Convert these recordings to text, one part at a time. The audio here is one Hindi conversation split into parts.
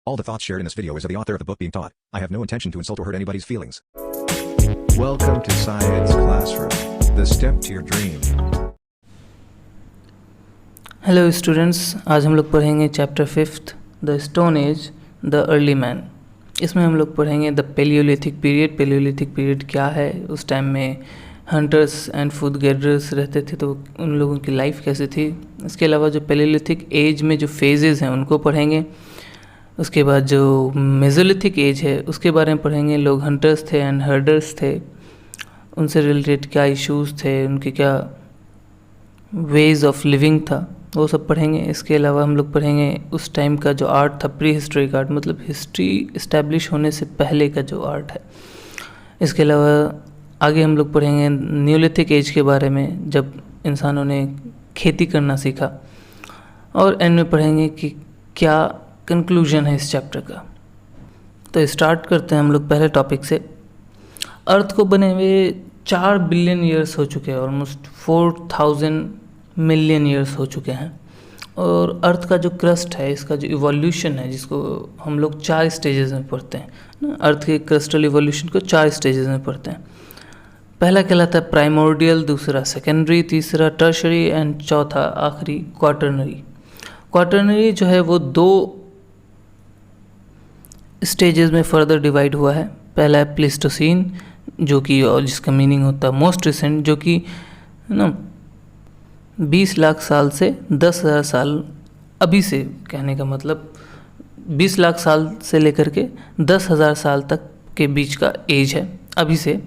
All the thoughts shared in this video is of the author of the book being taught. I have no intention to insult or hurt anybody's feelings. Welcome to Science Classroom, the step to your dream. Hello students, आज हम लोग पढ़ेंगे chapter 5th the stone age the early man. इसमें हम लोग पढ़ेंगे the palaeolithic period. Palaeolithic period क्या है, उस टाइम में हंटर्स एंड फूड गैदरर्स रहते थे तो उन लोगों की लाइफ कैसे थी। इसके अलावा जो पेलियोलिथिक एज में जो फेजेस हैं उनको पढ़ेंगे। उसके बाद जो मेसोलिथिक एज है उसके बारे में पढ़ेंगे। लोग हंटर्स थे एंड हर्डर्स थे, उनसे रिलेटेड क्या इश्यूज़ थे, उनके क्या वेज ऑफ लिविंग था, वो सब पढ़ेंगे। इसके अलावा हम लोग पढ़ेंगे उस टाइम का जो आर्ट था, प्री हिस्टोरिक आर्ट, मतलब हिस्ट्री इस्टेब्लिश होने से पहले का जो आर्ट है। इसके अलावा आगे हम लोग पढ़ेंगे न्यूलिथिक एज के बारे में, जब इंसानों ने खेती करना सीखा। और एंड में पढ़ेंगे कि क्या कंक्लूजन है इस चैप्टर का। तो स्टार्ट करते हैं हम लोग पहले टॉपिक से। अर्थ को बने हुए 4 बिलियन ईयर्स हो चुके हैं, ऑलमोस्ट 4000 मिलियन ईयर्स हो चुके हैं। और अर्थ का जो क्रस्ट है, इसका जो इवोल्यूशन है, जिसको हम लोग 4 स्टेजेस में पढ़ते हैं ना, अर्थ के क्रस्टल इवोल्यूशन को 4 स्टेजेस में पढ़ते हैं। पहला कहलाता है प्राइमोर्डियल, दूसरा सेकेंडरी, तीसरा टर्शरी एंड चौथा आखिरी क्वाटरनरी। क्वाटरनरी जो है वो 2 स्टेजेस में फर्दर डिवाइड हुआ है। पहला है प्लेस्टोसीन, जो कि और जिसका मीनिंग होता है मोस्ट रिसेंट, जो कि ना 20 लाख साल से 10,000 साल, अभी से कहने का मतलब 20 लाख साल से लेकर के 10,000 साल तक के बीच का एज है अभी से।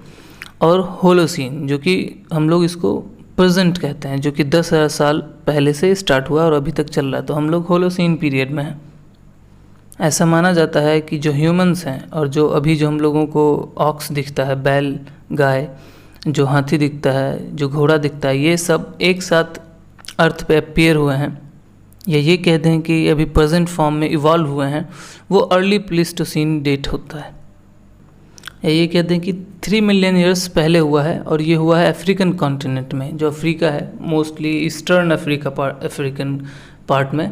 और होलोसीन, जो कि हम लोग इसको प्रेजेंट कहते हैं, जो कि 10,000 साल पहले से स्टार्ट हुआ और अभी तक चल रहा है, तो हम लोग होलोसीन पीरियड में हैं। ऐसा माना जाता है कि जो ह्यूमंस हैं और जो अभी जो हम लोगों को ऑक्स दिखता है, बैल, गाय, जो हाथी दिखता है, जो घोड़ा दिखता है, ये सब एक साथ अर्थ पे अपीयर हुए हैं, या ये कहते हैं कि अभी प्रेजेंट फॉर्म में इवॉल्व हुए हैं, वो अर्ली प्लेस्टोसीन डेट होता है। या ये कहते हैं कि 3 मिलियन ईयर्स पहले हुआ है, और ये हुआ है अफ्रीकन कॉन्टिनेंट में, जो अफ्रीका है, मोस्टली ईस्टर्न अफ्रीकन पार्ट में।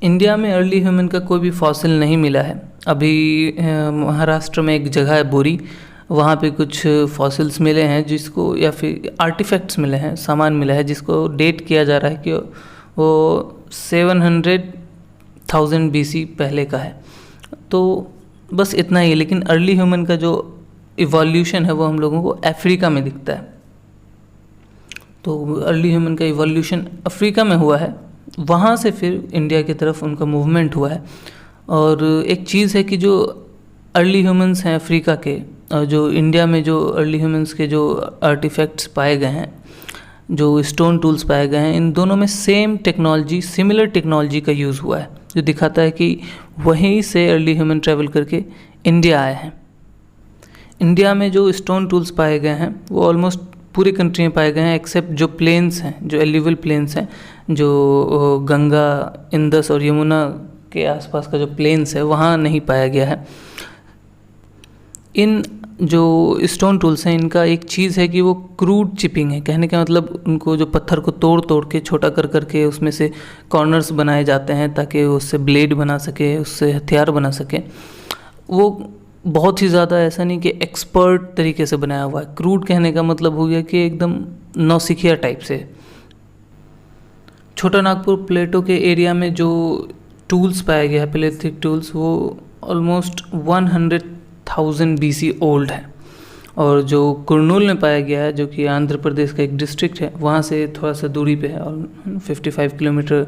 इंडिया में अर्ली ह्यूमन का कोई भी फॉसिल नहीं मिला है। अभी महाराष्ट्र में एक जगह है बोरी, वहाँ पे कुछ फॉसिल्स मिले हैं जिसको, या फिर आर्टिफैक्ट्स मिले हैं, सामान मिला है जिसको डेट किया जा रहा है कि वो 700,000 BC पहले का है। तो बस इतना ही। लेकिन अर्ली ह्यूमन का जो इवोल्यूशन है वो हम लोगों को अफ्रीका में दिखता है। तो अर्ली ह्यूमन का इवोल्यूशन अफ्रीका में हुआ है, वहाँ से फिर इंडिया की तरफ उनका मूवमेंट हुआ है। और एक चीज़ है कि जो अर्ली ह्यूमंस हैं अफ्रीका के, और जो इंडिया में जो अर्ली ह्यूमंस के जो आर्टिफैक्ट्स पाए गए हैं, जो स्टोन टूल्स पाए गए हैं, इन दोनों में सेम टेक्नोलॉजी, सिमिलर टेक्नोलॉजी का यूज़ हुआ है, जो दिखाता है कि वहीं से अर्ली ह्यूमन ट्रैवल करके इंडिया आए हैं। इंडिया में जो स्टोन टूल्स पाए गए हैं वो ऑलमोस्ट पूरी कंट्री में पाए गए हैं, एक्सेप्ट जो प्लेन्स हैं, जो एल्यूवियल प्लेन्स हैं, जो गंगा, इंदस और यमुना के आसपास का जो प्लेन्स है वहाँ नहीं पाया गया है। इन जो स्टोन टूल्स हैं, इनका एक चीज़ है कि वो क्रूड चिपिंग है। कहने का मतलब उनको जो पत्थर को तोड़ तोड़ के, छोटा कर करके उसमें से कॉर्नर्स बनाए जाते हैं ताकि उससे ब्लेड बना सके, उससे हथियार बना सके। वो बहुत ही ज़्यादा ऐसा नहीं कि एक्सपर्ट तरीके से बनाया हुआ है। क्रूड कहने का मतलब हो गया कि एकदम नौसिखिया टाइप से। छोटा नागपुर प्लेटो के एरिया में जो टूल्स पाया गया है, पेलियोलिथिक टूल्स, वो ऑलमोस्ट 100,000 BC ओल्ड है। और जो कुरनूल में पाया गया है, जो कि आंध्र प्रदेश का एक डिस्ट्रिक्ट है, वहाँ से थोड़ा सा दूरी पे है, और 55 किलोमीटर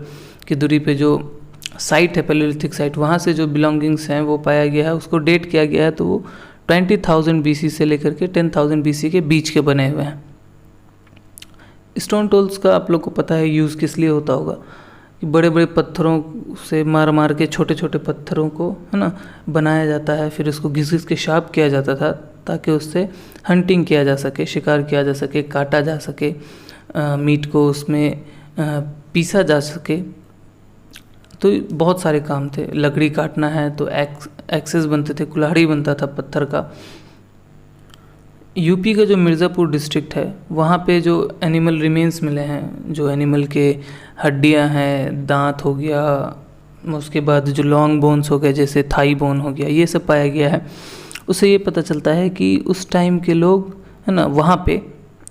की दूरी पे जो साइट है, पेलियोलिथिक साइट, वहाँ से जो बिलोंगिंग्स हैं वो पाया गया है। उसको डेट किया गया है, तो वो 20,000 BC से लेकर के 10,000 BC के बीच के बने हुए हैं। स्टोन टूल्स का आप लोग को पता है यूज़ किस लिए होता होगा, कि बड़े बड़े पत्थरों से मार मार के छोटे छोटे पत्थरों को, है ना, बनाया जाता है, फिर उसको घिस घिस के शार्प किया जाता था ताकि उससे हंटिंग किया जा सके, शिकार किया जा सके, काटा जा सके, मीट को उसमें पीसा जा सके। तो बहुत सारे काम थे। लकड़ी काटना है तो एक्सेस बनते थे, कुल्हाड़ी बनता था पत्थर का। यूपी का जो मिर्ज़ापुर डिस्ट्रिक्ट है, वहाँ पे जो एनिमल रिमेन्स मिले हैं, जो एनिमल के हड्डियाँ हैं, दांत हो गया, उसके बाद जो लॉन्ग बोन्स हो गए जैसे थाई बोन हो गया, ये सब पाया गया है। उससे ये पता चलता है कि उस टाइम के लोग है ना वहाँ पे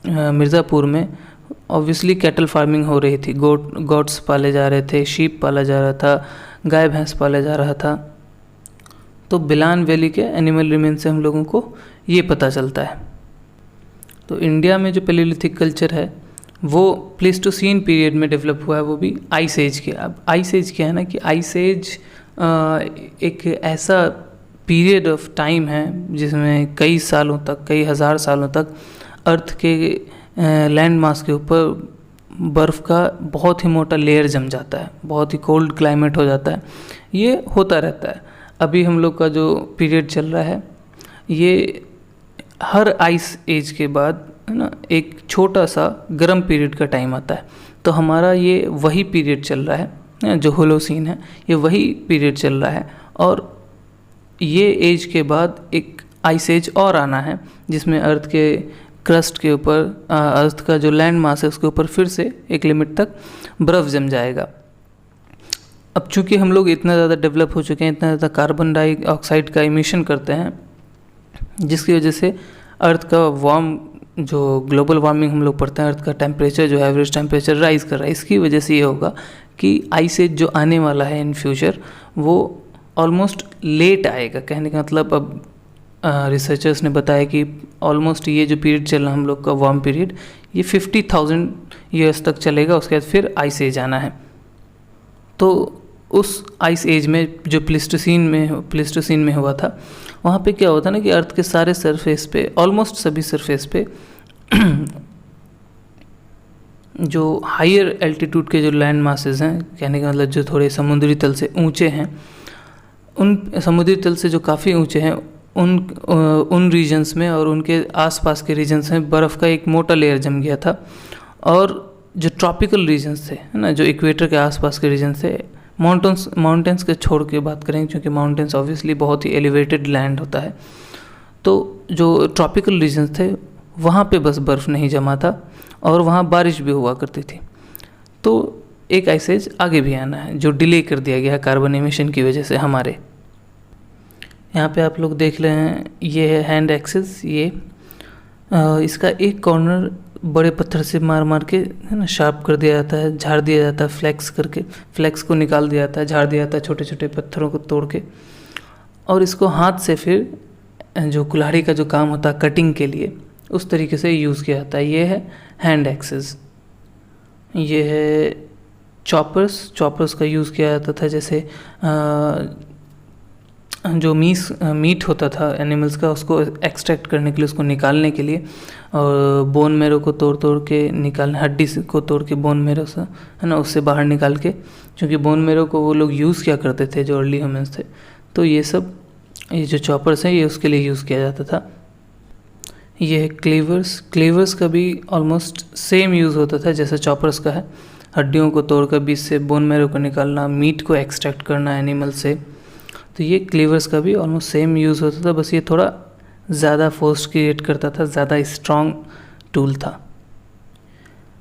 मिर्ज़ापुर में ऑब्वियसली कैटल फार्मिंग हो रही थी, गोट्स पाले जा रहे थे, शीप पाला जा रहा था, गाय भैंस पाला जा रहा था। तो बिलान वैली के एनिमल रिमेन से हम लोगों को ये पता चलता है। तो इंडिया में जो पैलियोलिथिक कल्चर है वो प्लेस्टोसीन पीरियड में डेवलप हुआ है, वो भी आइस एज के। अब आइस एज क्या है ना कि आइस एज एक ऐसा पीरियड ऑफ टाइम है जिसमें कई सालों तक, कई हज़ार सालों तक अर्थ के लैंड मास के ऊपर बर्फ़ का बहुत ही मोटा लेयर जम जाता है, बहुत ही कोल्ड क्लाइमेट हो जाता है। ये होता रहता है। अभी हम लोग का जो पीरियड चल रहा है ये हर आइस एज के बाद है ना एक छोटा सा गर्म पीरियड का टाइम आता है। तो हमारा ये वही पीरियड चल रहा है जो होलोसीन है, ये वही पीरियड चल रहा है। और ये एज के बाद एक आइस एज और आना है जिसमें अर्थ के क्रस्ट के ऊपर, अर्थ का जो लैंड मास है उसके ऊपर फिर से एक लिमिट तक बर्फ़ जम जाएगा। अब चूँकि हम लोग इतना ज़्यादा डेवलप हो चुके हैं, इतना ज़्यादा कार्बन डाइऑक्साइड का इमिशन करते हैं, जिसकी वजह से अर्थ का वार्म जो ग्लोबल वार्मिंग हम लोग पढ़ते हैं, अर्थ का टेम्परेचर जो एवरेज टेम्परेचर राइज़ कर रहा है। इसकी वजह से ये होगा कि आइस एज जो आने वाला है इन फ्यूचर वो ऑलमोस्ट लेट आएगा। कहने का मतलब अब रिसर्चर्स ने बताया कि ऑलमोस्ट ये जो पीरियड चल रहा है हम लोग का वार्म पीरियड, ये 50,000 ईयर्स तक चलेगा। उसके बाद फिर आइस एज आना है। तो उस आइस एज में जो प्लेस्टोसीन में हुआ था, वहाँ पे क्या होता ना कि अर्थ के सारे सरफेस पे, ऑलमोस्ट सभी सरफेस पे जो हायर एल्टीट्यूड के जो लैंड मासेस हैं, कहने का मतलब जो थोड़े समुद्री तल से ऊंचे हैं, उन समुद्री तल से जो काफ़ी ऊंचे हैं उन रीजन्स में और उनके आसपास के रीजन्स में बर्फ़ का एक मोटा लेयर जम गया था। और जो ट्रॉपिकल रीजन्स थे है ना, जो इक्वेटर के आसपास के रीजन्स थे, माउंटेन्स के छोड़ के बात करें क्योंकि माउंटेन्स ऑब्वियसली बहुत ही एलिवेटेड लैंड होता है, तो जो ट्रॉपिकल रीजन्स थे वहाँ पे बस बर्फ़ नहीं जमा था और वहाँ बारिश भी हुआ करती थी। तो एक आइस एज आगे भी आना है जो डिले कर दिया गया है कार्बन एमिशन की वजह से हमारे। यहाँ पे आप लोग देख रहे हैं, ये है हैंड एक्सेस। ये इसका एक कॉर्नर बड़े पत्थर से मार मार के है ना शार्प कर दिया जाता है, झाड़ दिया जाता है, फ्लेक्स करके फ्लेक्स को निकाल दिया जाता है, झाड़ दिया जाता है छोटे छोटे पत्थरों को तोड़ के। और इसको हाथ से फिर जो कुल्हाड़ी का जो काम होता है कटिंग के लिए, उस तरीके से यूज़ किया जाता है। ये है हैंड एक्सेस। ये है चॉपर्स का यूज़ किया जाता था, जैसे जो मीट होता था एनिमल्स का, उसको एक्सट्रैक्ट करने के लिए, उसको निकालने के लिए, और बोन मेरो को तोड़ के निकालने, हड्डी को तोड़ के बोन मेरो से है ना उससे बाहर निकाल के, क्योंकि बोन मेरो को वो लोग यूज़ किया करते थे जो अर्ली ह्यूमंस थे। तो ये जो चॉपर्स हैं ये उसके लिए यूज़ किया जाता था। ये है क्लीवर्स का भी ऑलमोस्ट सेम यूज़ होता था जैसे चॉपर्स का है। हड्डियों को तोड़कर बीच से बोन मेरो को निकालना, मीट को एक्सट्रैक्ट करना एनिमल से। तो ये क्लीवर्स का भी ऑलमोस्ट सेम यूज़ होता था, बस ये थोड़ा ज़्यादा फोर्स क्रिएट करता था, ज़्यादा स्ट्रॉन्ग टूल था।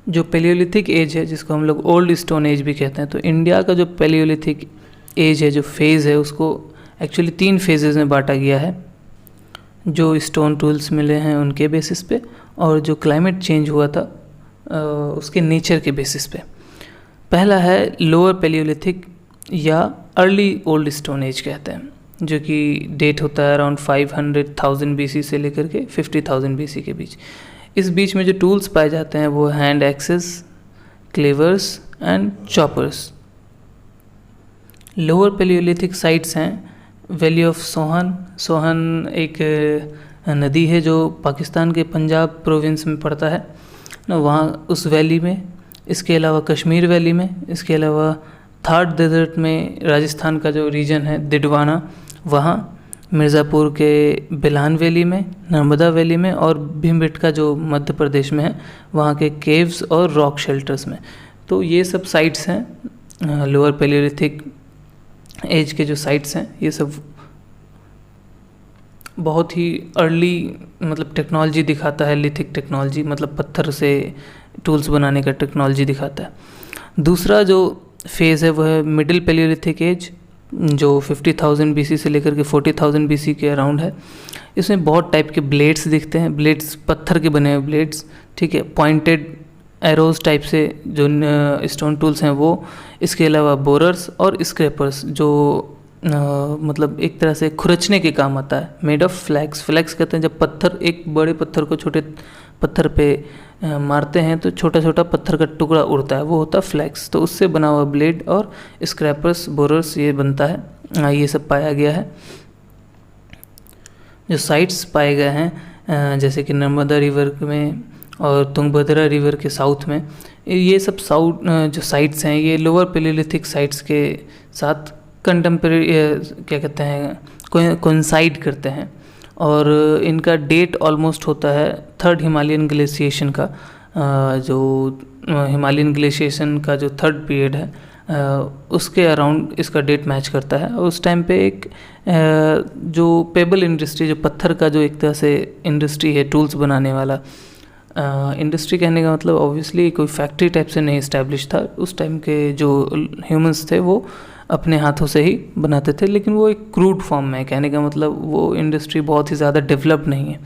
जो पैलियोलिथिक एज है जिसको हम लोग ओल्ड स्टोन एज भी कहते हैं, तो इंडिया का जो पैलियोलिथिक एज है, जो फेज़ है, उसको एक्चुअली 3 फेजेज़ में बांटा गया है। जो स्टोन टूल्स मिले हैं उनके बेसिस पे, और जो क्लाइमेट चेंज हुआ था उसके नेचर के बेसिस पे। पहला है लोअर पैलियोलिथिक या अर्ली ओल्ड स्टोन एज कहते हैं, जो कि डेट होता है अराउंड 500,000 BC से लेकर के 50,000 BC के बीच। इस बीच में जो टूल्स पाए जाते हैं वो hand axes, cleavers and choppers. Lower palaeolithic sites हैं वैली ऑफ सोहन एक नदी है जो पाकिस्तान के पंजाब प्रोविंस में पड़ता है ना, वहाँ उस वैली में, इसके अलावा कश्मीर वैली में, इसके अलावा थार डेजर्ट में राजस्थान का जो रीजन है दिडवाना, वहाँ मिर्ज़ापुर के बिलान वैली में, नर्मदा वैली में, और भीमबेटका जो मध्य प्रदेश में है वहाँ के केव्स और रॉक शेल्टर्स में। तो ये सब साइट्स हैं लोअर पैलियोलिथिक एज के जो साइट्स हैं, ये सब बहुत ही अर्ली मतलब टेक्नोलॉजी दिखाता है, लिथिक टेक्नोलॉजी मतलब पत्थर से टूल्स बनाने का टेक्नोलॉजी दिखाता है। दूसरा जो फेज़ है वो है मिडिल पेलियोलिथिक एज, जो 50,000 BC से लेकर के 40,000 BC के अराउंड है। इसमें बहुत टाइप के ब्लेड्स दिखते हैं, ब्लेड्स पत्थर के बने हुए ब्लेड्स, ठीक है, पॉइंटेड एरोज टाइप से जो स्टोन टूल्स हैं वो। इसके अलावा बोरर्स और स्क्रैपर्स जो मतलब एक तरह से खुरचने के काम आता है, मेड ऑफ फ्लैक्स। फ्लैक्स कहते हैं जब पत्थर, एक बड़े पत्थर को छोटे पत्थर पे मारते हैं तो छोटा छोटा पत्थर का टुकड़ा उड़ता है, वो होता है फ्लैक्स। तो उससे बना हुआ ब्लेड और स्क्रैपर्स, बोरर्स ये बनता है। ये सब पाया गया है। जो साइट्स पाए गए हैं जैसे कि नर्मदा रिवर में और तुंगभद्रा रिवर के साउथ में, ये सब साउथ जो साइट्स हैं ये लोअर पेलियोलिथिक साइट्स के साथ कंटेम्परेरी क्या कहते हैं कोइंसाइड करते हैं। और इनका डेट ऑलमोस्ट होता है थर्ड हिमालयन ग्लेशिएशन का। जो हिमालयन ग्लेशिएशन का जो थर्ड पीरियड है उसके अराउंड इसका डेट मैच करता है। और उस टाइम पे एक जो पेबल इंडस्ट्री, जो पत्थर का जो एक तरह से इंडस्ट्री है, टूल्स बनाने वाला इंडस्ट्री, कहने का मतलब ऑब्वियसली कोई फैक्ट्री टाइप से नहीं इस्टेब्लिश था। उस टाइम के जो ह्यूमंस थे वो अपने हाथों से ही बनाते थे, लेकिन वो एक क्रूड फॉर्म में, कहने का मतलब वो इंडस्ट्री बहुत ही ज़्यादा डेवलप नहीं है।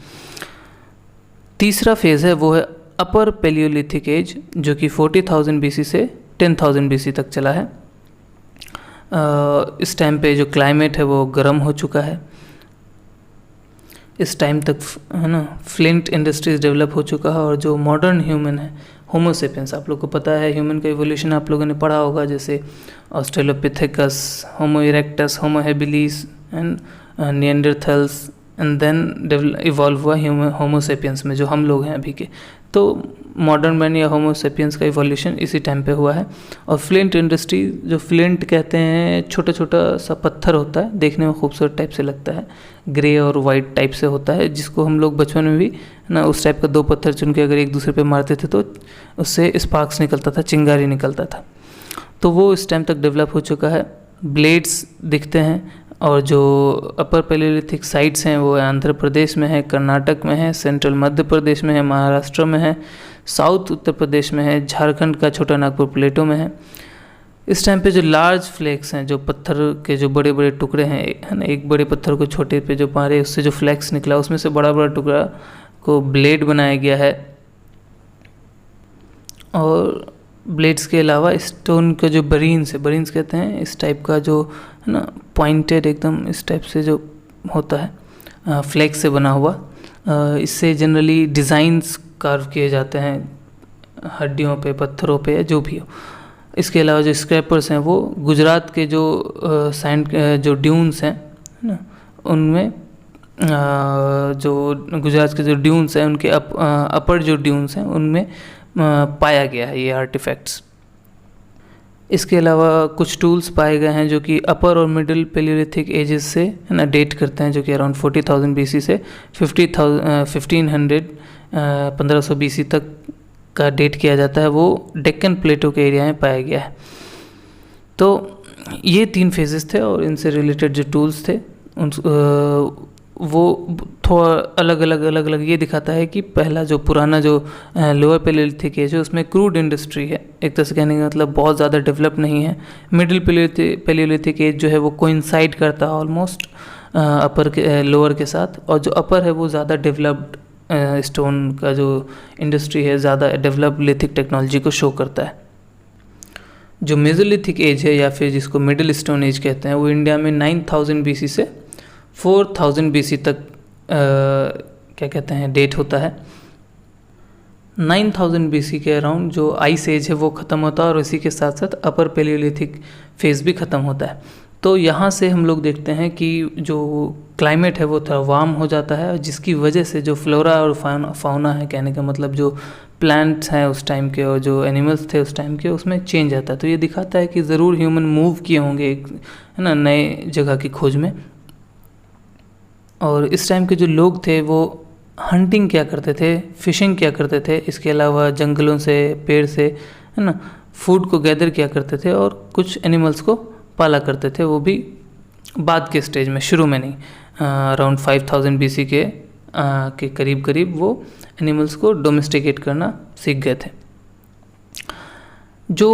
तीसरा फेज़ है वो है अपर पेलियोलिथिक एज, जो कि 40,000 BC से 10,000 BC तक चला है। इस टाइम पे जो क्लाइमेट है वो गर्म हो चुका है। इस टाइम तक है ना फ्लिंट इंडस्ट्रीज डेवलप हो चुका है। और जो मॉडर्न ह्यूमन है, होमोसेपियंस, आप लोग को पता है ह्यूमन का इवोल्यूशन आप लोगों ने पढ़ा होगा, जैसे australopithecus, homo erectus, homo habilis and neanderthals, and then evolve हुआ होमोसेपियंस में जो हम लोग हैं अभी के। तो मॉडर्न मैन या होमोसेपियंस का इवोल्यूशन इसी टाइम पे हुआ है। और फ्लिंट इंडस्ट्री, जो फ्लिंट कहते हैं, छोटा छोटा सा पत्थर होता है, देखने में खूबसूरत टाइप से लगता है, ग्रे और वाइट टाइप से होता है, जिसको हम लोग बचपन में भी ना उस टाइप का दो पत्थर चुन के अगर एक दूसरे पे मारते थे तो उससे स्पार्क्स निकलता था, चिंगारी निकलता था। तो वो इस टाइम तक डेवलप हो चुका है। ब्लेड्स दिखते हैं। और जो अपर पेलियोलिथिक साइट्स हैं वो आंध्र प्रदेश में है, कर्नाटक में है, सेंट्रल मध्य प्रदेश में है, महाराष्ट्र में है, साउथ उत्तर प्रदेश में है, झारखंड का छोटा नागपुर प्लेटो में है। इस टाइम पे जो लार्ज फ्लैक्स हैं, जो पत्थर के जो बड़े बड़े टुकड़े हैं, है ना, एक बड़े पत्थर को छोटे पे जो मारे उससे जो फ्लैक्स निकला, उसमें से बड़ा बड़ा टुकड़ा को ब्लेड बनाया गया है। और ब्लेड्स के अलावा स्टोन का जो बरीन्स है, बरीन्स कहते हैं इस टाइप का जो है ना पॉइंटेड एकदम इस टाइप से जो होता है फ्लैक्स से बना हुआ, इससे जनरली डिज़ाइंस कार्व किए जाते हैं हड्डियों पे, पत्थरों पे, जो भी हो। इसके अलावा जो स्क्रैपर्स हैं वो गुजरात के जो सैंड जो ड्यून्स हैं ना, उनमें जो गुजरात के जो ड्यून्स हैं उनके अपर जो ड्यून्स हैं उनमें पाया गया है ये आर्टिफैक्ट्स। इसके अलावा कुछ टूल्स पाए गए हैं जो कि अपर और मिडिल पेलियोलिथिक एजेस से है ना डेट करते हैं, जो कि अराउंड 40,000 BC से 1500 BC तक का डेट किया जाता है। वो डेक्कन प्लेटो के एरिया में पाया गया है। तो ये 3 फेजेस थे और इनसे रिलेटेड जो टूल्स थे वो थोड़ा अलग अलग ये दिखाता है कि पहला जो पुराना जो लोअर पेलियोलिथिक एज है उसमें क्रूड इंडस्ट्री है, एक तरह से कहने का मतलब बहुत ज़्यादा डेवलप नहीं है। मिडिल पेलियोलिथिक एज जो है वो कोइंसाइड करता है ऑलमोस्ट अपर के लोअर के साथ, और जो अपर है वो ज़्यादा डेवलप्ड स्टोन का जो इंडस्ट्री है, ज़्यादा डेवलप्ड लिथिक टेक्नोलॉजी को शो करता है। जो मेसोलिथिक एज है या फिर जिसको मिडिल स्टोन एज कहते हैं वो इंडिया में 9000 BC से 4000 BC तक क्या कहते हैं डेट होता है। 9000 BC के अराउंड जो आइस एज है वो ख़त्म होता है और इसी के साथ साथ अपर पेलियोलिथिक फेज़ भी ख़त्म होता है। तो यहाँ से हम लोग देखते हैं कि जो क्लाइमेट है वो थोड़ा वार्म हो जाता है, जिसकी वजह से जो फ्लोरा और फाउना है, कहने का मतलब जो प्लांट्स हैं उस टाइम के और जो एनिमल्स थे उस टाइम के, उसमें चेंज आता है। तो ये दिखाता है कि ज़रूर ह्यूमन मूव किए होंगे एक है ना नए जगह की खोज में। और इस टाइम के जो लोग थे वो हंटिंग क्या करते थे, फिशिंग क्या करते थे, इसके अलावा जंगलों से, पेड़ से है ना फूड को गैदर किया करते थे और कुछ एनिमल्स को पाला करते थे, वो भी बाद के स्टेज में, शुरू में नहीं। अराउंड 5000 BC के करीब वो एनिमल्स को डोमेस्टिकेट करना सीख गए थे। जो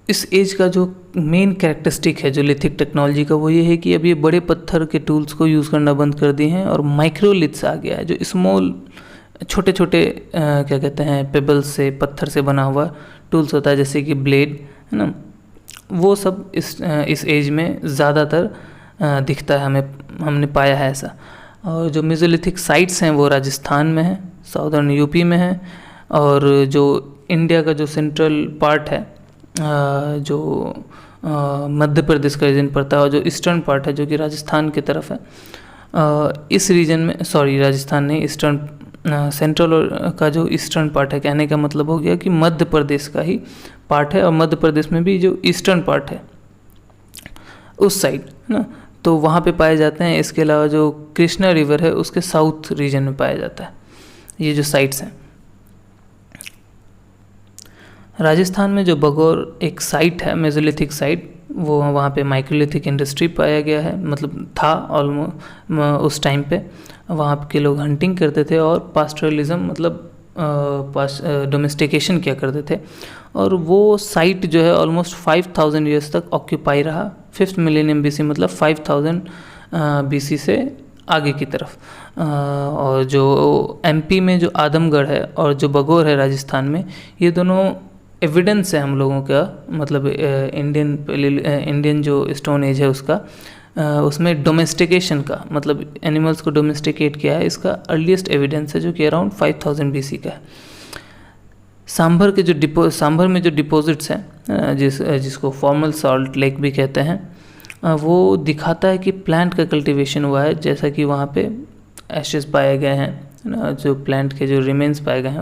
इस एज का जो मेन कैरेक्टरिस्टिक है जो लिथिक टेक्नोलॉजी का, वो ये है कि अब ये बड़े पत्थर के टूल्स को यूज़ करना बंद कर दिए हैं और माइक्रोलिथ्स आ गया है, जो स्मॉल छोटे छोटे क्या कहते हैं पेबल्स से, पत्थर से बना हुआ टूल्स होता है, जैसे कि ब्लेड, है ना, वो सब इस एज में ज़्यादातर दिखता है, हमने पाया है ऐसा। और जो मेसोलिथिक साइट्स हैं वो राजस्थान में है, साउदर्न यूपी में है, और जो इंडिया का जो सेंट्रल पार्ट है, जो मध्य प्रदेश का रीजन पड़ता है, और जो ईस्टर्न पार्ट है जो कि राजस्थान की तरफ है, इस रीजन में, सॉरी राजस्थान नहीं, ईस्टर्न सेंट्रल का जो ईस्टर्न पार्ट है, कहने का मतलब हो गया कि मध्य प्रदेश का ही पार्ट है, और मध्य प्रदेश में भी जो ईस्टर्न पार्ट है उस साइड, है ना, तो वहाँ पे पाए जाते हैं। इसके अलावा जो कृष्णा रिवर है उसके साउथ रीजन में पाया जाता है ये जो साइट्स हैं। राजस्थान में जो बगौर एक साइट है, मेसोलिथिक साइट, वो वहाँ पे माइक्रोलिथिक इंडस्ट्री पाया गया है, मतलब था ऑलमोस्ट उस टाइम पे। वहाँ के लोग हंटिंग करते थे और पास्टरलिज्म मतलब डोमेस्टिकेशन किया करते थे, और वो साइट जो है ऑलमोस्ट 5000 ईयर्स तक ऑक्यूपाई रहा। 5th मिलेनियम बीसी मतलब 5000 बीसी से आगे की तरफ। और जो एमपी में जो आदमगढ़ है और जो बगौर है राजस्थान में, ये दोनों एविडेंस है हम लोगों का, मतलब इंडियन जो स्टोन एज है उसका, उसमें डोमेस्टिकेशन का मतलब एनिमल्स को डोमेस्टिकेट किया है, इसका अर्लीस्ट एविडेंस है जो कि अराउंड 5000 बीसी का है। सांभर में जो डिपॉजिट्स हैं, जिसको फॉर्मल सॉल्ट लेक भी कहते हैं, वो दिखाता है कि प्लांट का कल्टीवेशन हुआ है, जैसा कि वहाँ पे एशेस पाए गए हैं, जो प्लांट के जो रिमेन्स पाए गए हैं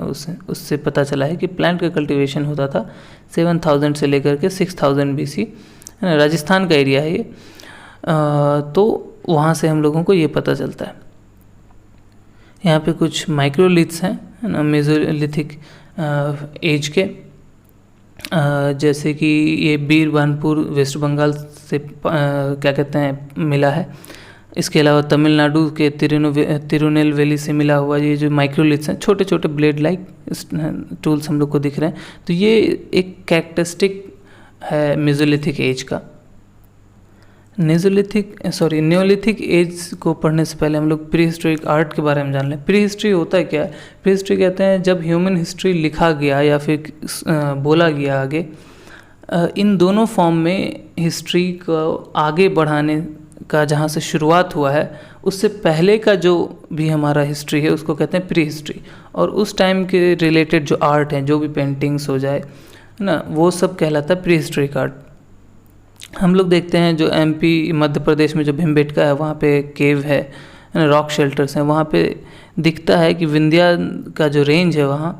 उससे पता चला है कि प्लांट का कल्टीवेशन होता था 7000 से लेकर के 6000 बीसी। राजस्थान का एरिया है ये, तो वहाँ से हम लोगों को ये पता चलता है। यहाँ पे कुछ माइक्रोलिथ्स हैं ना मेसोलिथिक एज के, जैसे कि ये बीरबानपुर वेस्ट बंगाल से क्या कहते हैं मिला है। इसके अलावा तमिलनाडु के तिरुनेलवेली से मिला हुआ ये जो माइक्रोलिथ्स हैं, छोटे छोटे ब्लेड लाइक टूल्स हम लोग को दिख रहे हैं। तो ये एक कैरेक्टरिस्टिक है मेसोलिथिक एज का। न्योलिथिक एज को पढ़ने से पहले हम लोग प्री हिस्टोरिक आर्ट के बारे में जान लें। प्री हिस्ट्री होता है क्या है? प्री हिस्ट्री कहते हैं जब ह्यूमन हिस्ट्री लिखा गया या फिर बोला गया आगे, इन दोनों फॉर्म में हिस्ट्री को आगे बढ़ाने का जहाँ से शुरुआत हुआ है, उससे पहले का जो भी हमारा हिस्ट्री है उसको कहते हैं प्री हिस्ट्री। और उस टाइम के रिलेटेड जो आर्ट हैं, जो भी पेंटिंग्स हो जाए ना, वो सब कहलाता है प्री हिस्टोरिक आर्ट। हम लोग देखते हैं जो एमपी मध्य प्रदेश में जो भीमबेटका है, वहाँ पे केव है, रॉक शेल्टर्स हैं, वहाँ पे दिखता है कि विंध्या का जो रेंज है वहाँ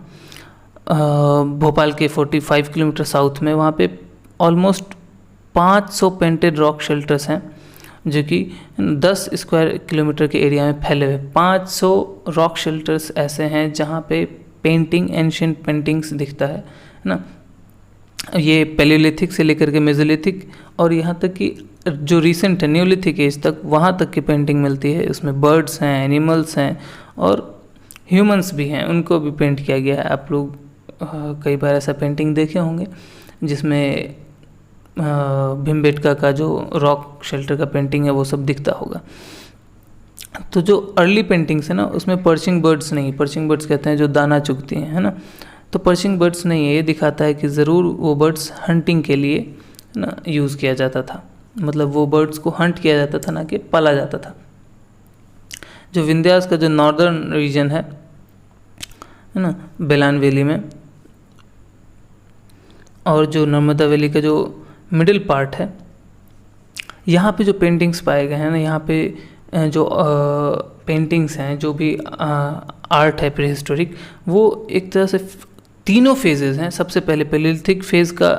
भोपाल के 45 किलोमीटर साउथ में, वहाँ पे ऑलमोस्ट 500 पेंटेड रॉक शेल्टर्स हैं जो कि 10 स्क्वायर किलोमीटर के एरिया में फैले हुए। 500 रॉक शेल्टर्स ऐसे हैं जहाँ पे पेंटिंग, एंशिएंट पेंटिंग्स दिखता है ना। ये पैलियोलिथिक से लेकर के मेसोलिथिक और यहाँ तक कि जो रिसेंट है न्योलिथिक एज तक, वहाँ तक की पेंटिंग मिलती है। उसमें बर्ड्स हैं, एनिमल्स हैं और ह्यूमंस भी हैं, उनको भी पेंट किया गया है। आप लोग कई बार ऐसा पेंटिंग देखे होंगे जिसमें भीमबेटका का जो रॉक शेल्टर का पेंटिंग है वो सब दिखता होगा। तो जो अर्ली पेंटिंग्स है ना, उसमें पर्चिंग बर्ड्स नहीं, पर्चिंग बर्ड्स कहते हैं जो दाना चुगती हैं, है ना, तो पर्चिंग बर्ड्स नहीं है। ये दिखाता है कि ज़रूर वो बर्ड्स हंटिंग के लिए ना यूज़ किया जाता था, मतलब वो बर्ड्स को हंट किया जाता था, ना कि पाला जाता था। जो विंध्यास का जो नॉर्दर्न रीजन है ना, बेलान वैली में, और जो नर्मदा वैली का जो मिडिल पार्ट है, यहाँ पे जो पेंटिंग्स पाए गए हैं ना, यहाँ पे जो पेंटिंग्स हैं, जो भी आर्ट है प्री हिस्टोरिक, वो एक तरह से तीनों फेजेस हैं। सबसे पहले पैलियोलिथिक फेज़ का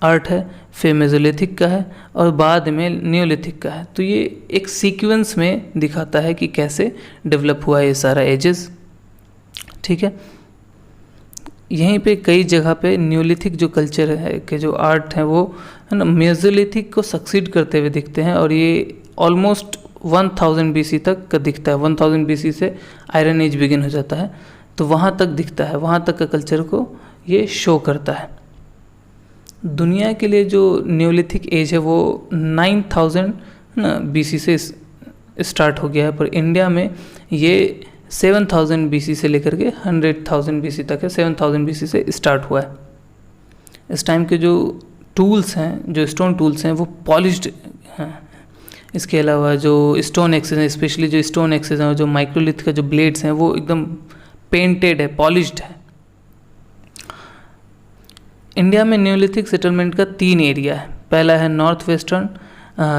आर्ट है, फिर मेसोलिथिक का है और बाद में न्योलिथिक का है। तो ये एक सीक्वेंस में दिखाता है कि कैसे डेवलप हुआ ये सारा एजेस, ठीक है। यहीं पे कई जगह पे न्योलिथिक जो कल्चर है के जो आर्ट है वो है ना मेसोलिथिक को सक्सीड करते हुए दिखते हैं, और ये ऑलमोस्ट 1000 बीसी तक का दिखता है। 1000 बीसी से आयरन एज बिगिन हो जाता है, तो वहाँ तक दिखता है, वहाँ तक का कल्चर को ये शो करता है। दुनिया के लिए जो न्यूलिथिक एज है वो 9000 ना BC से स्टार्ट हो गया है, पर इंडिया में ये 7000 BC से लेकर के 100,000 BC तक है। 7000 BC से स्टार्ट हुआ है। इस टाइम के जो टूल्स हैं, जो स्टोन टूल्स हैं, वो पॉलिश्ड हैं। इसके अलावा जो स्टोन एक्सेस हैं, स्पेशली जो स्टोन एक्सेस हैं और जो माइक्रोलिथ का जो ब्लेड्स हैं वो एकदम पेंटेड है, पॉलिश्ड है। इंडिया में न्यूलिथिक सेटलमेंट का 3 एरिया है। पहला है नॉर्थ वेस्टर्न।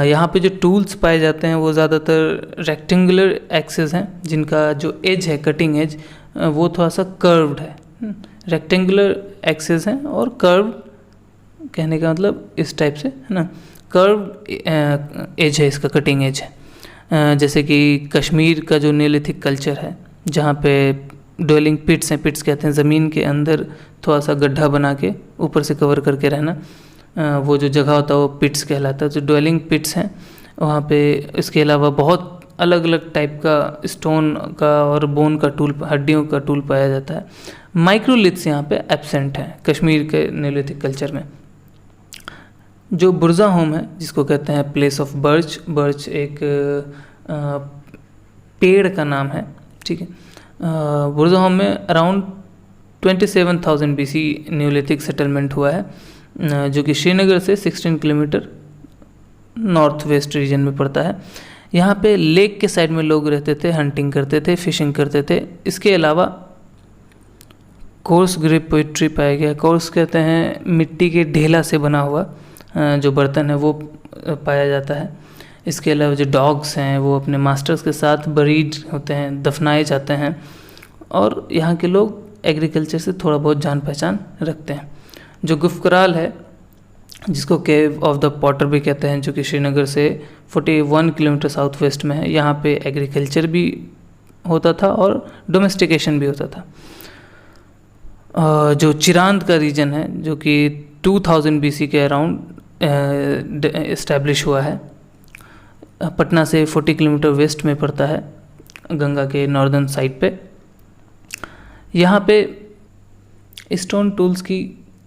यहाँ पे जो टूल्स पाए जाते हैं वो ज़्यादातर रेक्टेंगुलर एक्सेस हैं, जिनका जो एज है, कटिंग एज, वो थोड़ा सा कर्व्ड है। रेक्टेंगुलर एक्सेस हैं और कर्व, कहने का मतलब इस टाइप से है ना, कर्व एज है, इसका कटिंग एज है। जैसे कि कश्मीर का जो न्यूलिथिक कल्चर है, जहाँ पे ड्वेलिंग पिट्स हैं, पिट्स कहते हैं ज़मीन के अंदर थोड़ा सा गड्ढा बना के ऊपर से कवर करके रहना, वो जो जगह होता है वो पिट्स कहलाता है। जो ड्वेलिंग पिट्स हैं वहाँ पे इसके अलावा बहुत अलग अलग टाइप का स्टोन का और बोन का टूल, हड्डियों का टूल पाया जाता है। माइक्रोलिथ्स यहाँ पे एब्सेंट हैं कश्मीर के न्यूलिथिक कल्चर में। जो बुर्जा होम है, जिसको कहते हैं प्लेस ऑफ बर्च, बर्च एक पेड़ का नाम है, ठीक है। बुर्जा होम में अराउंड 27,000 BC न्यूलिथिक सेटलमेंट हुआ है, जो कि श्रीनगर से 16 किलोमीटर नॉर्थ वेस्ट रीजन में पड़ता है। यहाँ पे लेक के साइड में लोग रहते थे, हंटिंग करते थे, फिशिंग करते थे। इसके अलावा कोर्स ग्रिप पोइट्री पाया गया। कोर्स कहते हैं मिट्टी के ढेला से बना हुआ जो बर्तन है वो पाया जाता है। इसके अलावा जो डॉग्स हैं वो अपने मास्टर्स के साथ बरीड होते हैं, दफनाए जाते हैं। और यहाँ के लोग एग्रीकल्चर से थोड़ा बहुत जान पहचान रखते हैं। जो गुफकराल है, जिसको केव ऑफ द पॉटर भी कहते हैं, जो कि श्रीनगर से 41 किलोमीटर साउथ वेस्ट में है, यहाँ पे एग्रीकल्चर भी होता था और डोमेस्टिकेशन भी होता था। जो चिरांद का रीजन है, जो कि 2000 BC के अराउंड इस्टेब्लिश हुआ है, पटना से 40 किलोमीटर वेस्ट में पड़ता है, गंगा के नॉर्दर्न साइड पे। यहाँ पे स्टोन टूल्स की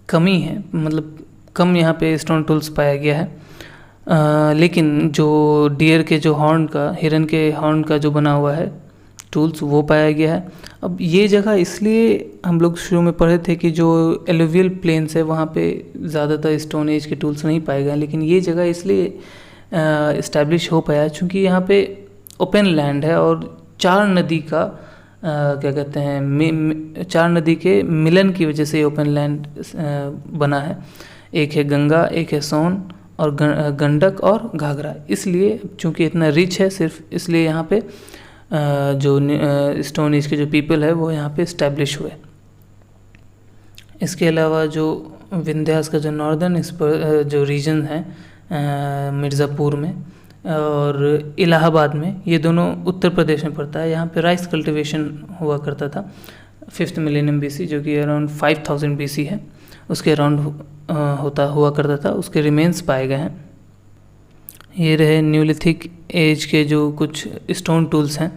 कमी है, मतलब कम यहाँ पे स्टोन टूल्स पाया गया है। लेकिन जो डियर के जो हॉर्न का, हिरन के हॉर्न का जो बना हुआ है टूल्स, वो पाया गया है। अब ये जगह इसलिए हम लोग शुरू में पढ़े थे कि जो एलुवियल प्लेन्स है वहाँ पे ज़्यादातर स्टोन एज के टूल्स नहीं पाए गए, लेकिन ये जगह इसलिए इस्टेब्लिश हो पाया क्योंकि यहाँ पे ओपन लैंड है और 4 नदी का क्या कहते हैं 4 नदी के मिलन की वजह से ओपन लैंड बना है। एक है गंगा, एक है सोन और गंडक और घाघरा। इसलिए चूँकि इतना रिच है सिर्फ इसलिए यहाँ पे जो स्टोन एज के जो पीपल है वो यहाँ पे इस्टेब्लिश हुए। इसके अलावा जो विंध्यास का जो नॉर्दर्न इस पर जो रीजन है मिर्ज़ापुर में और इलाहाबाद में, ये दोनों उत्तर प्रदेश में पड़ता है। यहाँ पे राइस कल्टीवेशन हुआ करता था 5th मिलेनियम BC, जो कि अराउंड 5000 BC है, उसके अराउंड हुआ करता था। उसके रिमेन्स पाए गए हैं। ये रहे न्यूलिथिक एज के जो कुछ स्टोन टूल्स हैं।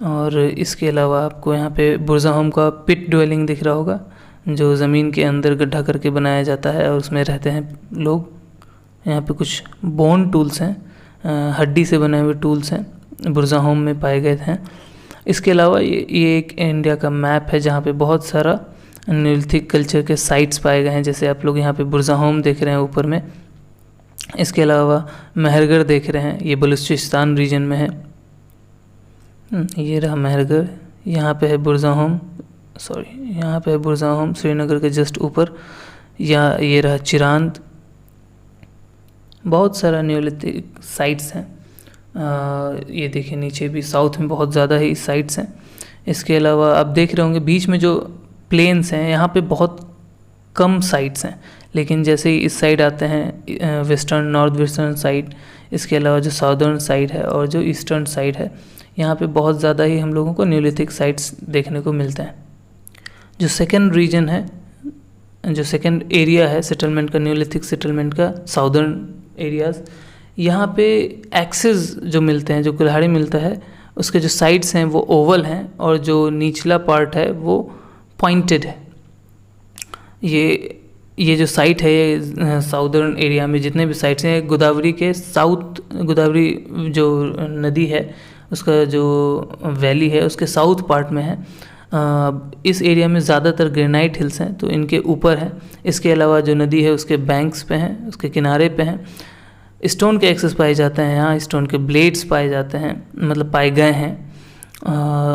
और इसके अलावा आपको यहाँ पे बुर्जा होम का पिट ड्वेलिंग दिख रहा होगा, जो ज़मीन के अंदर गड्ढा करके बनाया जाता है और उसमें रहते हैं लोग। यहाँ पे कुछ बोन टूल्स हैं, हड्डी से बने हुए टूल्स हैं, बुर्जा होम में पाए गए थे। इसके अलावा ये एक इंडिया का मैप है जहाँ पे बहुत सारा न्यूलिथिक कल्चर के साइट्स पाए गए हैं, जैसे आप लोग यहाँ पे बुर्जा होम देख रहे हैं ऊपर में। इसके अलावा मेहरगढ़ देख रहे हैं, ये बलूचिस्तान रीजन में है। ये रहा मेहरगढ़, यहाँ पे है बुर्जा होम, यहाँ पे है बुर्जा होम श्रीनगर के जस्ट ऊपर। ये रहा चिरांद। बहुत सारा न्यूलिथिक साइट्स हैं। ये देखिए नीचे भी साउथ में बहुत ज़्यादा ही साइट्स हैं। इसके अलावा आप देख रहे होंगे बीच में जो प्लेन्स हैं यहाँ पे बहुत कम साइट्स हैं, लेकिन जैसे ही इस साइड आते हैं वेस्टर्न नॉर्थ वेस्टर्न साइड, इसके अलावा जो साउदर्न साइड है और जो ईस्टर्न साइड है, यहाँ पे बहुत ज़्यादा ही हम लोगों को न्यूलिथिक साइट्स देखने को मिलते हैं। जो सेकंड रीजन है, जो सेकंड एरिया है सेटलमेंट का, न्यूलिथिक सेटलमेंट का, साउदर्न एरियाज़, यहाँ पे एक्सेस जो मिलते हैं, जो कुल्हाड़ी मिलता है, उसके जो साइड्स हैं वो ओवल हैं और जो निचला पार्ट है वो पॉइंटेड है। ये जो साइट है ये साउदर्न एरिया में जितने भी साइट्स हैं गोदावरी के गोदावरी जो नदी है उसका जो वैली है उसके साउथ पार्ट में है। इस एरिया में ज़्यादातर ग्रेनाइट हिल्स हैं तो इनके ऊपर है। इसके अलावा जो नदी है उसके बैंक्स पे हैं, उसके किनारे पे हैं। स्टोन के एक्सेस पाए जाते हैं यहाँ, स्टोन के ब्लेड्स पाए जाते हैं, मतलब पाए गए हैं।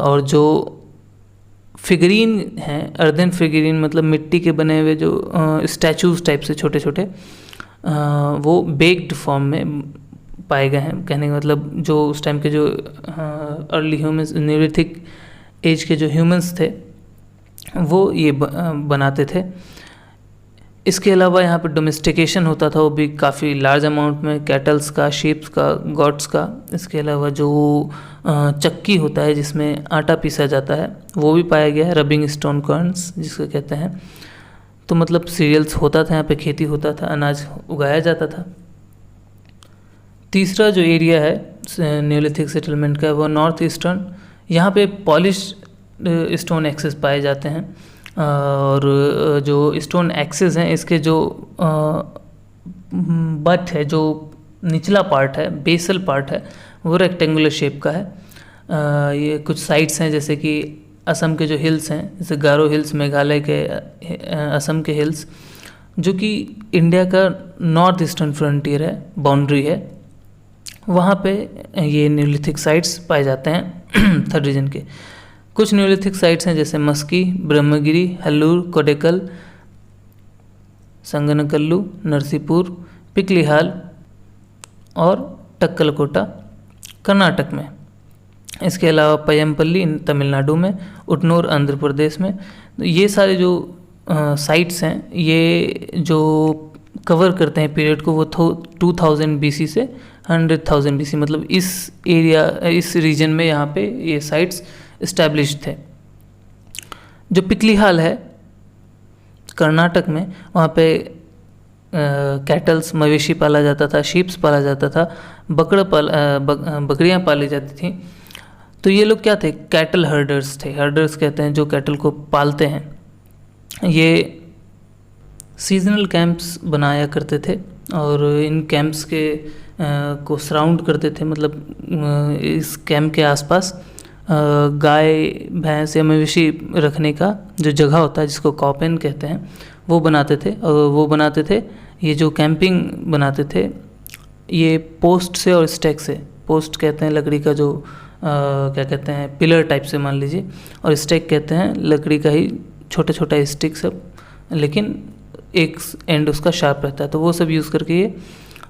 और जो फिगरीन हैं, अर्दन फिगरीन मतलब मिट्टी के बने हुए जो स्टैचूज टाइप से छोटे छोटे, वो बेक्ड फॉर्म में पाए गए हैं। कहने का मतलब जो उस टाइम के जो अर्ली ह्यूमंस, न्यूलिथिक एज के जो ह्यूमंस थे वो ये बनाते थे। इसके अलावा यहाँ पे डोमेस्टिकेशन होता था, वो भी काफ़ी लार्ज अमाउंट में, कैटल्स का, शीप्स का, गॉट्स का। इसके अलावा जो चक्की होता है जिसमें आटा पीसा जाता है वो भी पाया गया है, रबिंग स्टोन कर्न्स जिसको कहते हैं। तो मतलब सीरियल्स होता था यहाँ पे, खेती होता था, अनाज उगाया जाता था। तीसरा जो एरिया है न्यूलिथिक सेटलमेंट का वो नॉर्थ ईस्टर्न। यहाँ पे पॉलिश स्टोन एक्सेस पाए जाते हैं और जो स्टोन एक्सेस हैं इसके जो बट है, जो निचला पार्ट है, बेसल पार्ट है, वो रेक्टेंगुलर शेप का है। ये कुछ साइट्स हैं जैसे कि असम के जो हिल्स हैं, जैसे गारो हिल्स, मेघालय के असम के हिल्स, जो कि इंडिया का नॉर्थ ईस्टर्न फ्रंटियर है, बाउंड्री है। वहाँ पे ये न्यूलिथिक साइट्स पाए जाते हैं थर्ड रीजन के। कुछ न्यूलिथिक साइट्स हैं जैसे मस्की, ब्रह्मगिरी, हल्लूर, कोडेकल, संगनकल्लू, नरसीपुर, पिकलिहाल और टक्कलकोटा कर्नाटक में। इसके अलावा पय्यमपल्ली तमिलनाडु में, उटनूर आंध्र प्रदेश में। ये सारे जो साइट्स हैं ये जो कवर करते हैं पीरियड को, वो 2000 BC से 100,000 BC, मतलब इस एरिया, इस रीजन में यहाँ पे ये साइट्स इस्टेब्लिश थे। जो पिकलिहाल है कर्नाटक में, वहाँ पे कैटल्स, मवेशी पाला जाता था, शीप्स पाला जाता था, बकरियाँ पाली जाती थी। तो ये लोग क्या थे? कैटल हर्डर्स थे। हर्डर्स कहते हैं जो कैटल को पालते हैं। ये सीजनल कैंप्स बनाया करते थे और इन कैंप्स के को सराउंड करते थे, मतलब इस कैंप के आसपास गाय, भैंस या मवेशी रखने का जो जगह होता है जिसको कॉपेन कहते हैं वो बनाते थे। और वो बनाते थे, ये जो कैंपिंग बनाते थे ये पोस्ट से और स्टैक से। पोस्ट कहते हैं लकड़ी का जो क्या कहते हैं, पिलर टाइप से मान लीजिए, और स्टैक कहते हैं लकड़ी का ही छोटा छोटा स्टिक सब, लेकिन एक एंड उसका शार्प रहता है। तो वो सब यूज़ करके ये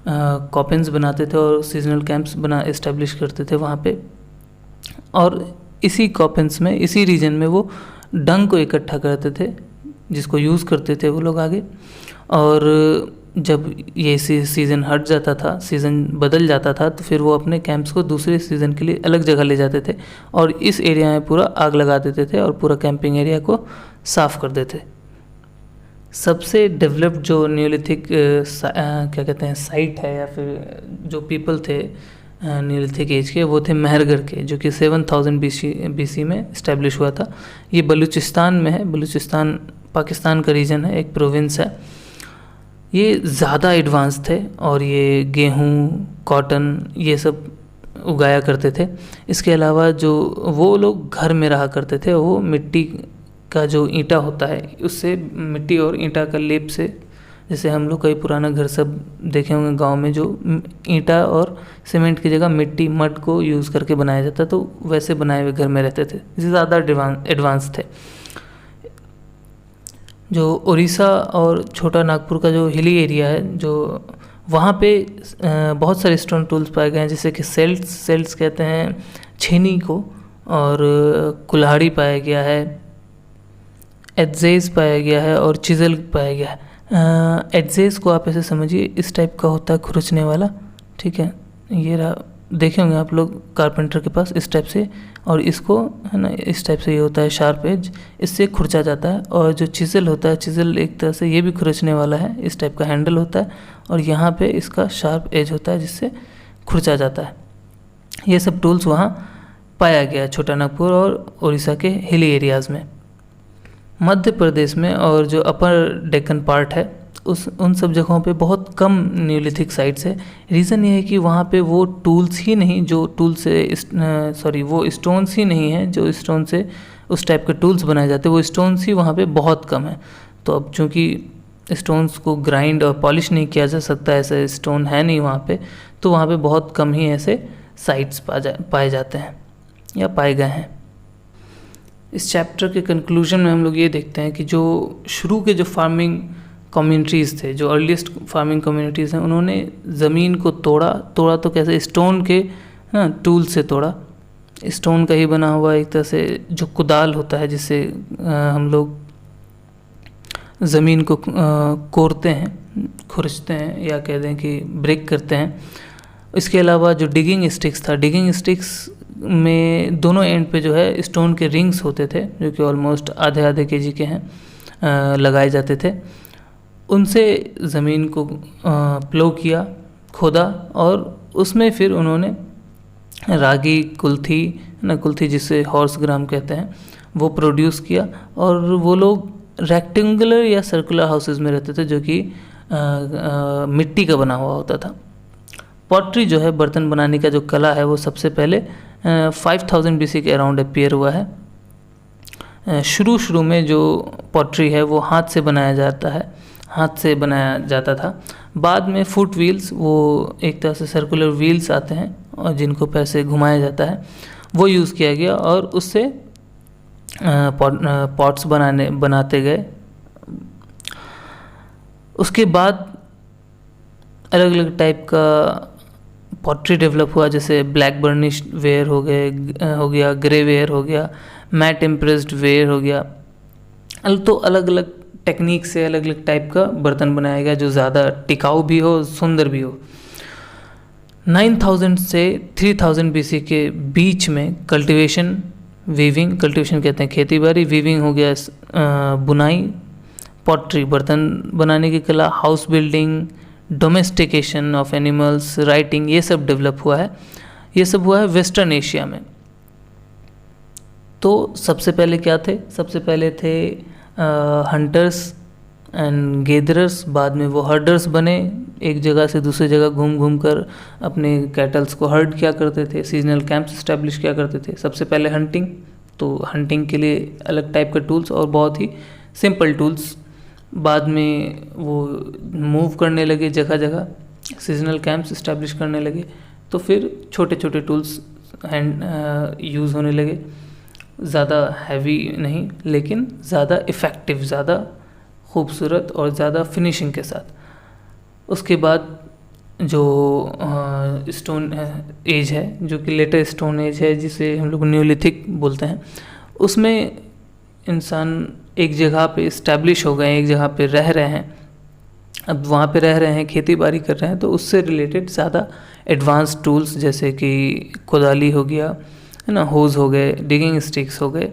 कॉपेन्स बनाते थे और सीजनल कैंप्स इस्टेब्लिश करते थे वहाँ पे। और इसी कॉपेन्स में, इसी रीजन में वो डंग को इकट्ठा करते थे जिसको यूज़ करते थे वो लोग आगे। और जब ये सीज़न हट जाता था, सीज़न बदल जाता था, तो फिर वो अपने कैंप्स को दूसरे सीज़न के लिए अलग जगह ले जाते थे और इस एरिया में पूरा आग लगा देते थे और पूरा कैंपिंग एरिया को साफ़ कर देते। सबसे डेवलप्ड जो न्यूलिथिक क्या कहते हैं साइट है या फिर जो पीपल थे न्यूलिथिक एज के, वो थे मेहरगढ़ के, जो कि 7000 BC में इस्टेब्लिश हुआ था। ये बलूचिस्तान में है। बलूचिस्तान पाकिस्तान का रीजन है, एक प्रोविंस है। ये ज़्यादा एडवांस थे और ये गेहूँ, कॉटन ये सब उगाया करते थे। इसके अलावा जो वो लोग घर में रहा करते थे, वो मिट्टी का जो ईंटा होता है उससे, मिट्टी और ईंटा का लेप से, जैसे हम लोग कई पुराना घर सब देखे होंगे गांव में, जो ईंटा और सीमेंट की जगह मिट्टी, मड को यूज़ करके बनाया जाता, तो वैसे बनाए हुए घर में रहते थे। ज़्यादा एडवांस थे। जो उड़ीसा और छोटा नागपुर का जो हिली एरिया है, जो वहाँ पे बहुत सारे स्टोन टूल्स पाए गए हैं, जैसे कि सेल्ट्स कहते हैं छेनी को, और कुल्हाड़ी पाया गया है, एडजेस पाया गया है और चिजल पाया गया है। एडजेस को आप ऐसे समझिए, इस टाइप का होता है खुरचने वाला, ठीक है। ये रहा, देखे होंगे आप लोग कारपेंटर के पास इस टाइप से, और इसको है ना इस टाइप से, ये होता है शार्प एज, इससे खुरचा जाता है। और जो चिजल होता है, चिजल एक तरह से ये भी खुरचने वाला है, इस टाइप का हैंडल होता है और यहाँ पे इसका शार्प एज होता है जिससे खुरचा जाता है। ये सब टूल्स वहाँ पाया गया छोटा नागपुर और उड़ीसा के हिली एरियाज़ में। मध्य प्रदेश में और जो अपर डेक्कन पार्ट है उन सब जगहों पे बहुत कम न्यूलिथिक साइट्स है। रीज़न ये है कि वहाँ पे वो टूल्स ही नहीं जो टूल से वो स्टोन्स ही नहीं है जो स्टोन से उस टाइप के टूल्स बनाए जाते हैं, वो स्टोन्स ही वहाँ पे बहुत कम है। तो अब चूँकि स्टोन्स को ग्राइंड और पॉलिश नहीं किया जा सकता, ऐसे स्टोन है नहीं वहाँ पे, तो वहाँ पे बहुत कम ही ऐसे साइट्स पाए जाते हैं या पाए गए हैं। इस चैप्टर के कंक्लूजन में हम लोग ये देखते हैं कि जो शुरू के जो फार्मिंग कम्युनिटीज़ थे, जो अर्लीस्ट फार्मिंग कम्युनिटीज़ हैं, उन्होंने ज़मीन को तोड़ा तो कैसे, स्टोन के ना टूल से तोड़ा। स्टोन का ही बना हुआ एक तरह से जो कुदाल होता है जिससे हम लोग ज़मीन को कोरते हैं, खुरचते हैं या कह दें कि ब्रेक करते हैं। इसके अलावा जो डिगिंग स्टिक्स था, डिगिंग स्टिक्स में दोनों एंड पे जो है स्टोन के रिंग्स होते थे जो कि ऑलमोस्ट आधे केजी के हैं, लगाए जाते थे। उनसे ज़मीन को प्लो किया, खोदा और उसमें फिर उन्होंने रागी, कुल्थी जिसे हॉर्स ग्राम कहते हैं, वो प्रोड्यूस किया। और वो लोग रेक्टेंगुलर या सर्कुलर हाउसेस में रहते थे जो कि मिट्टी का बना हुआ होता था। पॉटरी जो है, बर्तन बनाने का जो कला है, वो सबसे पहले 5000 BC के अराउंड अपीयर हुआ है। शुरू में जो पॉटरी है वो हाथ से बनाया जाता था। बाद में फुट व्हील्स, वो एक तरह से सर्कुलर व्हील्स आते हैं और जिनको पैर से घुमाया जाता है, वो यूज़ किया गया और उससे पॉट्स बनाते गए। उसके बाद अलग अलग टाइप का पॉटरी डेवलप हुआ, जैसे ब्लैक बर्निश वेयर हो गया, ग्रे वेयर हो गया, मैट इम्प्रेस्ड वेयर हो गया। तो अलग अलग टेक्निक से अलग अलग टाइप का बर्तन बनाया गया जो ज़्यादा टिकाऊ भी हो, सुंदर भी हो। 9000 से 3000 BC के बीच में कल्टीवेशन कहते हैं खेती बाड़ी, वीविंग हो गया बुनाई, पॉटरी बर्तन बनाने की कला, house building, domestication of animals, writing, ये सब डेवलप हुआ है। ये सब हुआ है वेस्टर्न एशिया में। तो सबसे पहले क्या थे? सबसे पहले थे हंटर्स एंड गेदरर्स। बाद में वो हर्डर्स बने, एक जगह से दूसरी जगह घूम कर अपने कैटल्स को हर्ड किया करते थे, सीजनल कैंप्स इस्टेब्लिश किया करते थे। सबसे पहले हंटिंग, तो हंटिंग के लिए अलग टाइप के टूल्स और बहुत ही सिंपल टूल्स। बाद में वो मूव करने लगे जगह जगह, सीजनल कैंप्स इस्टेब्लिश करने लगे, तो फिर छोटे छोटे टूल्स यूज़ होने लगे। ज़्यादा हैवी नहीं लेकिन ज़्यादा इफ़ेक्टिव, ज़्यादा खूबसूरत और ज़्यादा फिनिशिंग के साथ। उसके बाद जो स्टोन एज है, जो कि लेटर स्टोन एज है, जिसे हम लोग न्यूलिथिक बोलते हैं, उसमें इंसान एक जगह पे इस्टेब्लिश हो गए, एक जगह पे रह रहे हैं। अब वहाँ पे रह रहे हैं, खेती बाड़ी कर रहे हैं, तो उससे रिलेटेड ज़्यादा एडवांस टूल्स जैसे कि कुदाली हो गया, है ना, होज हो गए, डिगिंग स्टिक्स हो गए।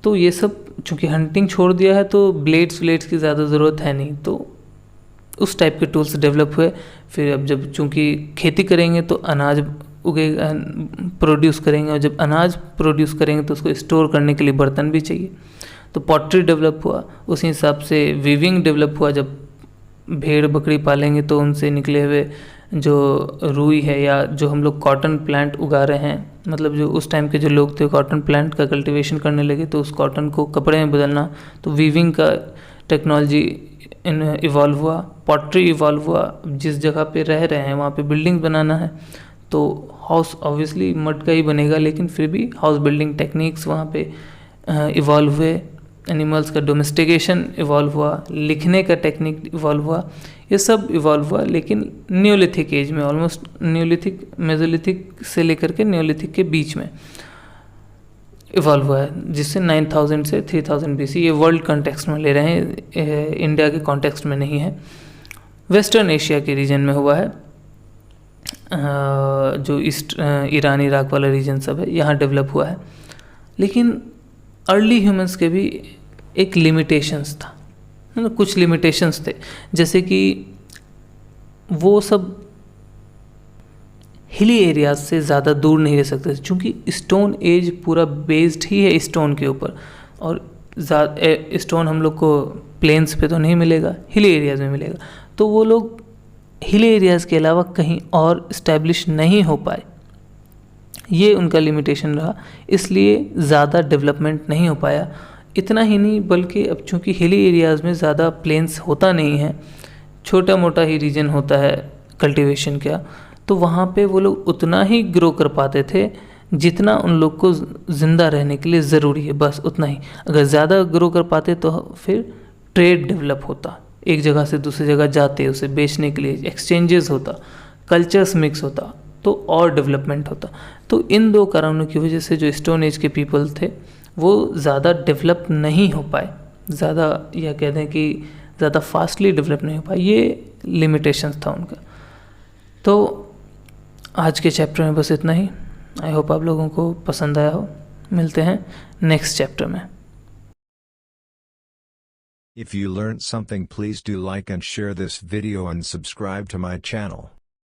तो ये सब चूँकि हंटिंग छोड़ दिया है तो ब्लेड्स की ज़्यादा ज़रूरत है नहीं, तो उस टाइप के टूल्स डेवलप हुए। फिर अब जब चूँकि खेती करेंगे तो अनाज उगेगा, प्रोड्यूस करेंगे, और जब अनाज प्रोड्यूस करेंगे तो उसको स्टोर करने के लिए बर्तन भी चाहिए। तो पॉटरी डेवलप हुआ, उसी हिसाब से वीविंग डेवलप हुआ। जब भेड़ बकरी पालेंगे तो उनसे निकले हुए जो रुई है, या जो हम लोग कॉटन प्लांट उगा रहे हैं, मतलब जो उस टाइम के जो लोग थे कॉटन प्लांट का कल्टीवेशन करने लगे, तो उस कॉटन को कपड़े में बदलना, तो वीविंग का टेक्नोलॉजी इवॉल्व हुआ, पॉटरी इवॉल्व हुआ। जिस जगह पे रह रहे हैं वहाँ पे बिल्डिंग बनाना है, तो हाउस ऑब्वियसली मड का ही बनेगा, लेकिन फिर भी हाउस बिल्डिंग टेक्निक्स वहाँ पे इवॉल्व हुए। एनिमल्स का डोमेस्टिकेशन इवॉल्व हुआ, लिखने का टेक्निक इवॉल्व हुआ, ये सब इवॉल्व हुआ, लेकिन न्यूलिथिक एज में, ऑलमोस्ट न्यूलिथिक, मेसोलिथिक से लेकर के न्यूलिथिक के बीच में इवॉल्व हुआ है, जिससे 9000 से 3000 BC, ये वर्ल्ड कॉन्टेक्स्ट में ले रहे हैं, इंडिया के कॉन्टेक्स्ट में नहीं है। वेस्टर्न एशिया के रीजन में हुआ है, जो ईरान इराक वाला रीजन सब है, यहाँ डेवलप हुआ है। लेकिन अर्ली ह्यूमंस के भी एक लिमिटेशंस था, है ना, कुछ लिमिटेशंस थे, जैसे कि वो सब हिली एरियाज से ज़्यादा दूर नहीं रह सकते थे, क्योंकि स्टोन एज पूरा बेस्ड ही है स्टोन के ऊपर, और स्टोन हम लोग को प्लेन्स पे तो नहीं मिलेगा, हिली एरियाज़ में मिलेगा। तो वो लोग हिली एरियाज़ के अलावा कहीं और इस्टेब्लिश नहीं हो पाए, ये उनका लिमिटेशन रहा, इसलिए ज़्यादा डेवलपमेंट नहीं हो पाया। इतना ही नहीं बल्कि अब चूँकि हिली एरियाज़ में ज़्यादा प्लेन्स होता नहीं है, छोटा मोटा ही रीजन होता है कल्टीवेशन का, तो वहाँ पे वो लोग उतना ही ग्रो कर पाते थे जितना उन लोग को ज़िंदा रहने के लिए ज़रूरी है, बस उतना ही। अगर ज़्यादा ग्रो कर पाते तो फिर ट्रेड डेवलप होता, एक जगह से दूसरी जगह जाते उसे बेचने के लिए एक्सचेंजेस होता, कल्चर्स मिक्स होता, तो और डेवलपमेंट होता। तो इन दो कारणों की वजह से जो स्टोन एज के पीपल थे वो ज़्यादा डेवलप नहीं हो पाए, ज़्यादा या कह दें कि ज़्यादा फास्टली डेवलप नहीं हो पाए, ये लिमिटेशंस था उनका। तो आज के चैप्टर में बस इतना ही। आई होप आप लोगों को पसंद आया हो। मिलते हैं नेक्स्ट चैप्टर में। If you learned something, please do like and share this video and subscribe to my channel.